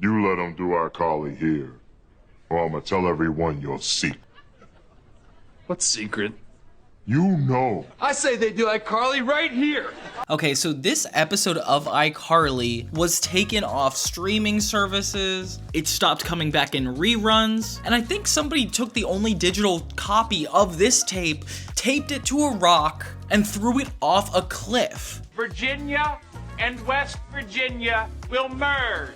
You let them do iCarly here, or I'm gonna tell everyone your secret. What secret? You know. I say they do iCarly right here. Okay, so this episode of iCarly was taken off streaming services. It stopped coming back in reruns. And I think somebody took the only digital copy of this tape, taped it to a rock, and threw it off a cliff. Virginia and West Virginia will merge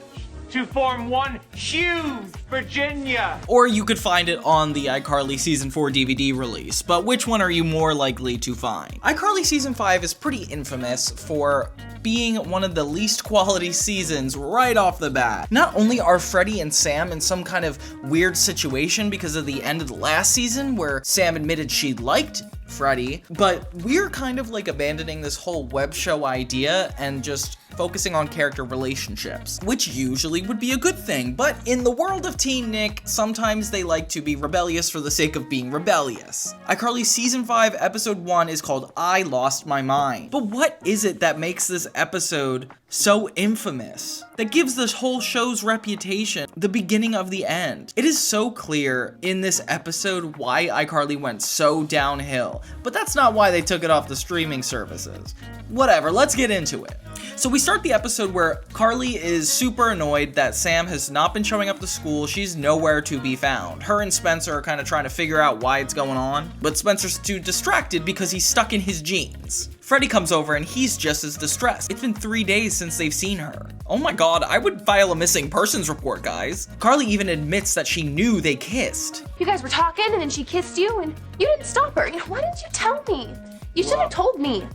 to form one huge Virginia. Or you could find it on the iCarly Season 4 DVD release, but which one are you more likely to find? iCarly Season 5 is pretty infamous for being one of the least quality seasons right off the bat. Not only are Freddie and Sam in some kind of weird situation because of the end of the last season where Sam admitted she liked Freddie, but we're kind of like abandoning this whole web show idea and just focusing on character relationships, which usually would be a good thing, but in the world of Teen Nick, sometimes they like to be rebellious for the sake of being rebellious. iCarly Season 5 Episode 1 is called I Lost My Mind. But what is it that makes this episode so infamous? That gives this whole show's reputation the beginning of the end. It is so clear in this episode why iCarly went so downhill, but that's not why they took it off the streaming services. Whatever, let's get into it. So we start the episode where Carly is super annoyed that Sam has not been showing up to school. She's nowhere to be found. Her and Spencer are kind of trying to figure out why it's going on, but Spencer's too distracted because he's stuck in his jeans. Freddie comes over and he's just as distressed. It's been 3 days since they've seen her. Oh my god, I would file a missing persons report, guys. Carly even admits that she knew they kissed. You guys were talking and then she kissed you and you didn't stop her. Why didn't you tell me? You should have told me.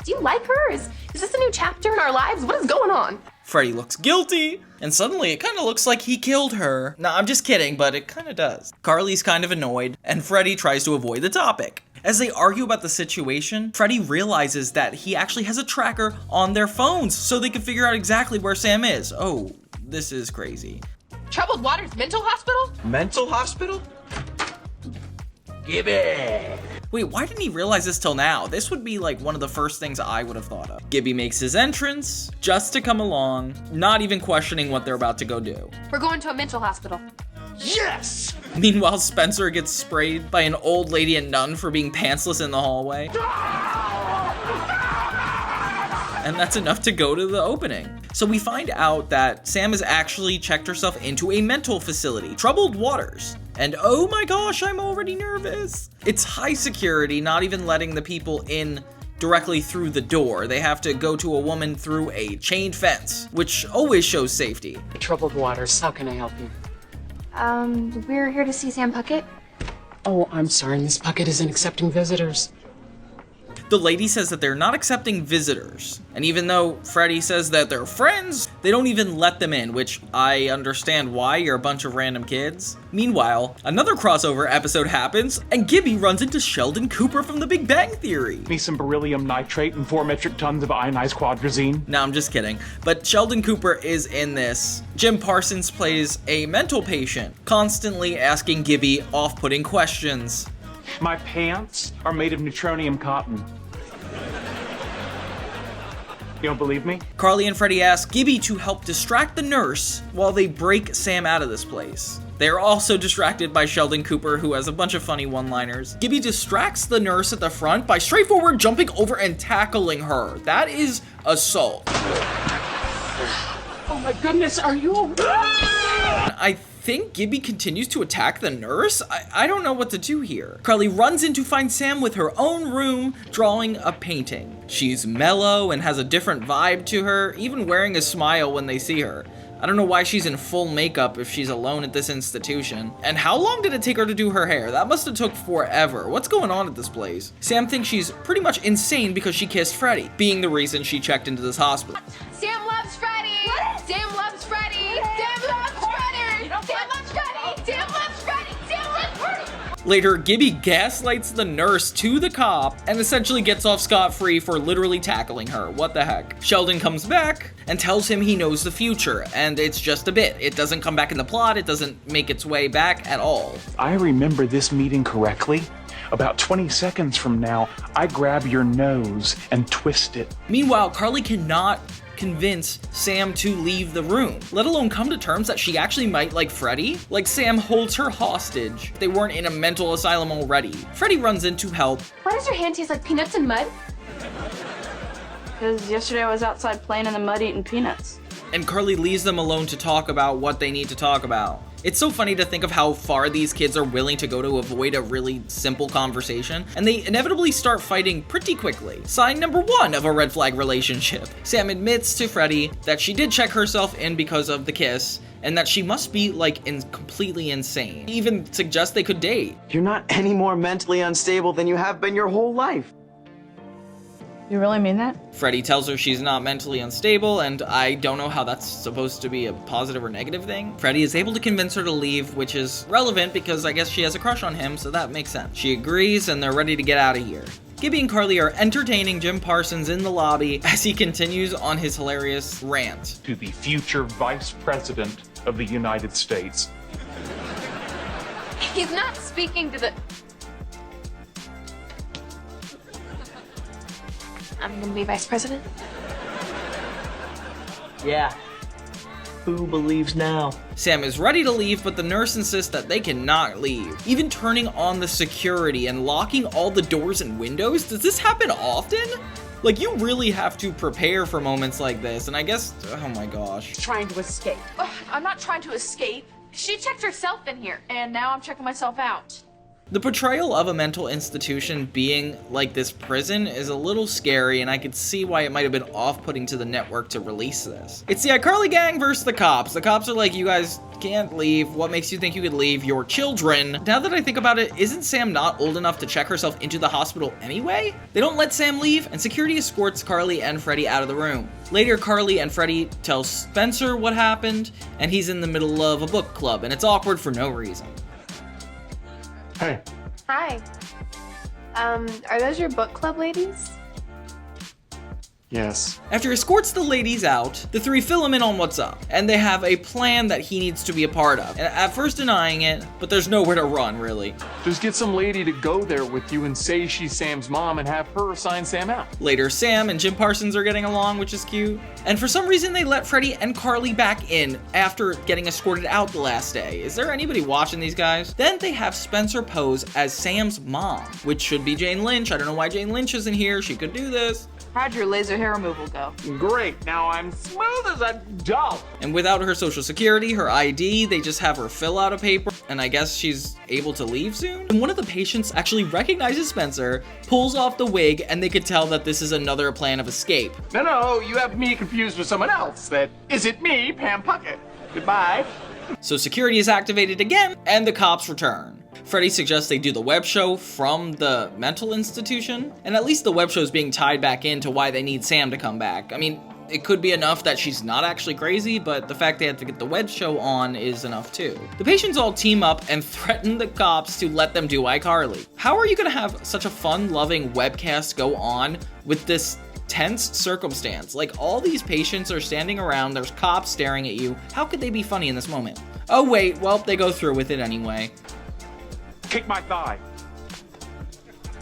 Do you like her? Is this a new chapter in our lives? What is going on? Freddie looks guilty, and suddenly it kind of looks like he killed her. Nah, I'm just kidding, but it kind of does. Carly's kind of annoyed, and Freddie tries to avoid the topic. As they argue about the situation, Freddie realizes that he actually has a tracker on their phones so they can figure out exactly where Sam is. Oh, this is crazy. Troubled Waters Mental Hospital? Mental hospital? Give it. Wait, why didn't he realize this till now? This would be like one of the first things I would have thought of. Gibby makes his entrance just to come along, not even questioning what they're about to go do. We're going to a mental hospital. Yes! Meanwhile, Spencer gets sprayed by an old lady and nun for being pantsless in the hallway. And that's enough to go to the opening. So we find out that Sam has actually checked herself into a mental facility, Troubled Waters. And oh my gosh, I'm already nervous. It's high security, not even letting the people in directly through the door. They have to go to a woman through a chain fence, which always shows safety. Troubled Waters, how can I help you? We're here to see Sam Puckett. Oh, I'm sorry, Miss Puckett isn't accepting visitors. The lady says that they're not accepting visitors. And even though Freddie says that they're friends, they don't even let them in, which I understand why. You're a bunch of random kids. Meanwhile, another crossover episode happens, and Gibby runs into Sheldon Cooper from The Big Bang Theory. Me some beryllium nitrate and 4 metric tons of ionized quadrazine. No, I'm just kidding. But Sheldon Cooper is in this. Jim Parsons plays a mental patient, constantly asking Gibby off-putting questions. My pants are made of neutronium cotton. You don't believe me? Carly and Freddie ask Gibby to help distract the nurse while they break Sam out of this place. They are also distracted by Sheldon Cooper, who has a bunch of funny one-liners. Gibby distracts the nurse at the front by straightforward jumping over and tackling her. That is assault. Oh my goodness, are you I think Gibby continues to attack the nurse? I don't know what to do here. Carly runs in to find Sam with her own room, drawing a painting. She's mellow and has a different vibe to her, even wearing a smile when they see her. I don't know why she's in full makeup if she's alone at this institution. And how long did it take her to do her hair? That must have took forever. What's going on at this place? Sam thinks she's pretty much insane because she kissed Freddie, being the reason she checked into this hospital. Sam loves Freddie! Sam loves Freddie! Sam loves Freddie! Sam loves Freddie! Sam loves Freddie! Sam loves Freddie! Later, Gibby gaslights the nurse to the cop and essentially gets off scot-free for literally tackling her. What the heck? Sheldon comes back and tells him he knows the future, and it's just a bit. It doesn't come back in the plot, it doesn't make its way back at all. I remember this meeting correctly. About 20 seconds from now, I grab your nose and twist it. Meanwhile, Carly cannot convince Sam to leave the room, let alone come to terms that she actually might like Freddie. Like, Sam holds her hostage. They weren't in a mental asylum already. Freddie runs in to help. Why does your hand taste like peanuts and mud? Because yesterday I was outside playing in the mud eating peanuts. And Carly leaves them alone to talk about what they need to talk about. It's so funny to think of how far these kids are willing to go to avoid a really simple conversation, and they inevitably start fighting pretty quickly. Sign number 1 of a red flag relationship. Sam admits to Freddie that she did check herself in because of the kiss, and that she must be, like, completely insane. He even suggests they could date. You're not any more mentally unstable than you have been your whole life. You really mean that? Freddie tells her she's not mentally unstable, and I don't know how that's supposed to be a positive or negative thing. Freddie is able to convince her to leave, which is relevant because I guess she has a crush on him, so that makes sense. She agrees, and they're ready to get out of here. Gibby and Carly are entertaining Jim Parsons in the lobby as he continues on his hilarious rant. To the future Vice President of the United States. He's not speaking to the... I'm gonna be vice president. Yeah. Who believes now? Sam is ready to leave, but the nurse insists that they cannot leave. Even turning on the security and locking all the doors and windows? Does this happen often? Like, you really have to prepare for moments like this, and I guess, oh my gosh. Trying to escape. Ugh, I'm not trying to escape. She checked herself in here. And now I'm checking myself out. The portrayal of a mental institution being like this prison is a little scary, and I could see why it might have been off-putting to the network to release this. It's the iCarly gang versus the cops. The cops are like, you guys can't leave. What makes you think you could leave? Your children. Now that I think about it, isn't Sam not old enough to check herself into the hospital anyway? They don't let Sam leave, and security escorts Carly and Freddie out of the room. Later, Carly and Freddie tell Spencer what happened, and he's in the middle of a book club, and it's awkward for no reason. Hey. Hi. Are those your book club ladies? Yes. After he escorts the ladies out, the three fill him in on what's up, and they have a plan that he needs to be a part of. And at first denying it, but there's nowhere to run, really. Just get some lady to go there with you and say she's Sam's mom and have her sign Sam out. Later, Sam and Jim Parsons are getting along, which is cute. And for some reason, they let Freddie and Carly back in after getting escorted out the last day. Is there anybody watching these guys? Then they have Spencer pose as Sam's mom, which should be Jane Lynch. I don't know why Jane Lynch isn't here. She could do this. How'd your laser hair removal go? Great, now I'm smooth as a doll. And without her social security, her ID, they just have her fill out a paper, and I guess she's able to leave soon? And one of the patients actually recognizes Spencer, pulls off the wig, and they could tell that this is another plan of escape. No, you have me confused with someone else. That isn't me, Pam Puckett. Goodbye. So security is activated again, and the cops return. Freddie suggests they do the web show from the mental institution, and at least the web show is being tied back into why they need Sam to come back. I mean, it could be enough that she's not actually crazy, but the fact they had to get the web show on is enough too. The patients all team up and threaten the cops to let them do iCarly. How are you gonna have such a fun-loving webcast go on with this tense circumstance? Like, all these patients are standing around, there's cops staring at you. How could they be funny in this moment? Oh wait, well, they go through with it anyway. Kick my thigh.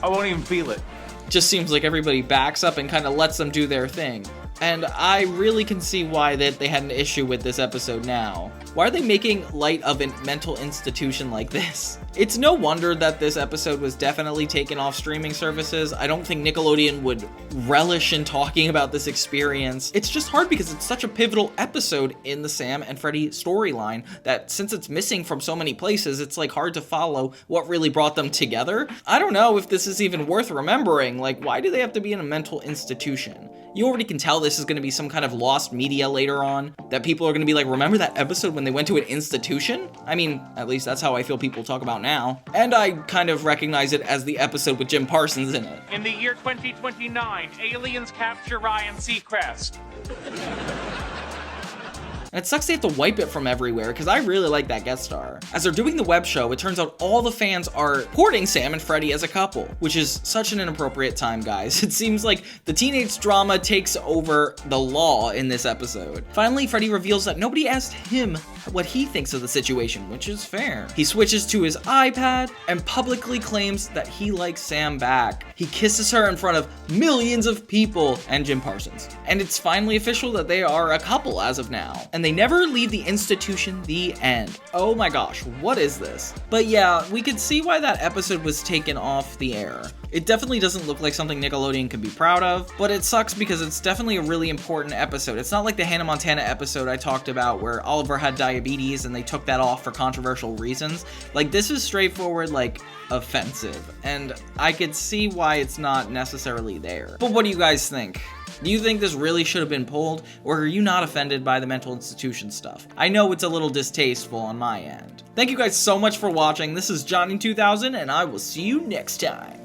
I won't even feel it. Just seems like everybody backs up and kind of lets them do their thing. And I really can see why they had an issue with this episode now. Why are they making light of a mental institution like this? It's no wonder that this episode was definitely taken off streaming services. I don't think Nickelodeon would relish in talking about this experience. It's just hard because it's such a pivotal episode in the Sam and Freddie storyline that since it's missing from so many places, it's like hard to follow what really brought them together. I don't know if this is even worth remembering. Like, why do they have to be in a mental institution? You already can tell this is going to be some kind of lost media later on, that people are going to be like, remember that episode when they went to an institution? I mean, at least that's how I feel people talk about now. And I kind of recognize it as the episode with Jim Parsons in it. In the year 2029, aliens capture Ryan Seacrest. And it sucks they have to wipe it from everywhere, because I really like that guest star. As they're doing the web show, it turns out all the fans are courting Sam and Freddie as a couple, which is such an inappropriate time, guys. It seems like the teenage drama takes over the law in this episode. Finally, Freddie reveals that nobody asked him what he thinks of the situation, which is fair. He switches to his iPad and publicly claims that he likes Sam back. He kisses her in front of millions of people and Jim Parsons. And it's finally official that they are a couple as of now. And they never leave the institution, the end. Oh my gosh, what is this? But yeah, we could see why that episode was taken off the air. It definitely doesn't look like something Nickelodeon could be proud of, but it sucks because it's definitely a really important episode. It's not like the Hannah Montana episode I talked about where Oliver had diabetes and they took that off for controversial reasons. Like, this is straightforward, like, offensive, and I could see why it's not necessarily there. But what do you guys think? Do you think this really should have been pulled, or are you not offended by the mental institution stuff? I know it's a little distasteful on my end. Thank you guys so much for watching. This is Johnny2000, and I will see you next time.